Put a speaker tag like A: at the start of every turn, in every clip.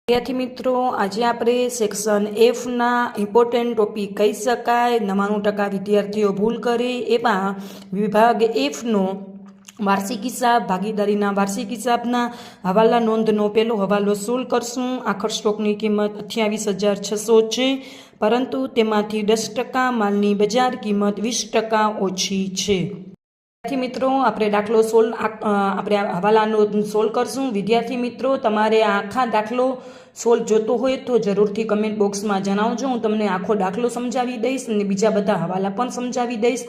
A: विद्यार्थी मित्रों आज आप सेक्शन एफ ना इम्पोर्टન્ટ टॉपिक कही शकाय 99% विद्यार्थीओ भूल करे एवा विभाग एफ नो वार्षिक हिसाब भागीदारी वार्षिक हिसाबना हवाला नोंधनो पहलो हवालो सोल्व करशुं। आखर स्टॉकनी किंमत 28,600 है, परंतु तेमांथी 10% मालनी बजार किंमत 20% ओछी है। विद्यार्थी मित्रों आपणे दाखलो सोल्व आपणे हवालानो सोल्व करशुं। विद्यार्थी मित्रों तमारे आखा दाखलो सोल्व जोतो होय तो जरूरथी कमेंट बॉक्स में जणावजो। हूँ तमने आखो दाखलो समझावी दईश अने बीजा बधा हवाला पण समझावी दईश।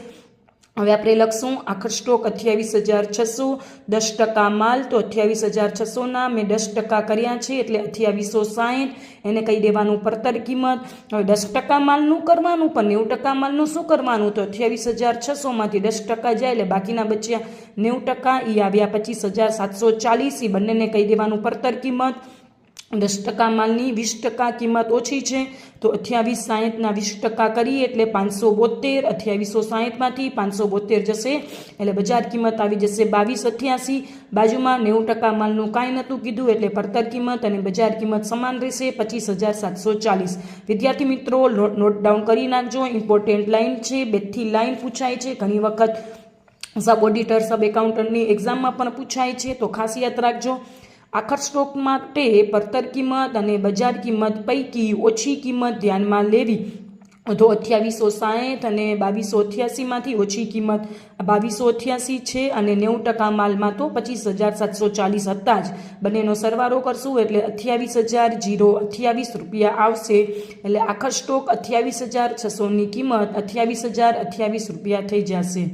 A: हवे आपणे लखशुं आखर स्टॉक 28,600, 10% माल तो 28,600 ना मैं 10% कर्या छे एटले 2860 एने कही देवानुं परतर किंमत। हवे 10% मालनुं करवानुं पण 90% मालनुं शुं करवानुं तो 28,600 मांथी 10% जाय एटले बाकीना बच्या 90% ई आव्या 25,740। ई बंनेने कही देवानुं परतर किंमत। 10% मालनी 20% किंमत ओछी है तो 2860 ना 20% करी एटले 572। 2860 मांथी 572 जशे एटले बजार किंमत आवी जशे 2288। बाजुमां 90% मालनुं कांई नहोतुं कीधुं एटले परतर किंमत अने बजार किंमत समान रहेशे 25,740। विद्यार्थी मित्रों नोट डाउन करी नाखजो। इम्पोर्टન્ટ लाइन छे, 2 થી लाइन पूछाय छे। घणी वखत सब ऑडिटर सब एकाउंटंटनी एक्जाम में पण पूछाय छे तो खास याद राखजो। आखर स्टॉक माटे परतर किंमत अने बजार किंमत पैकी ओछी किंमत ध्यान में लेवी तो 2860 अने 2288 मांथी ओछी किंमत 2288 छे अने 90% माल में तो 25,740 हता ज। बंनेनो सरवाळो करशुं एटले 28,028 रुपया आवशे। एटले आखर स्टॉक 28,600 नी किंमत 28,028 रुपया थई जशे।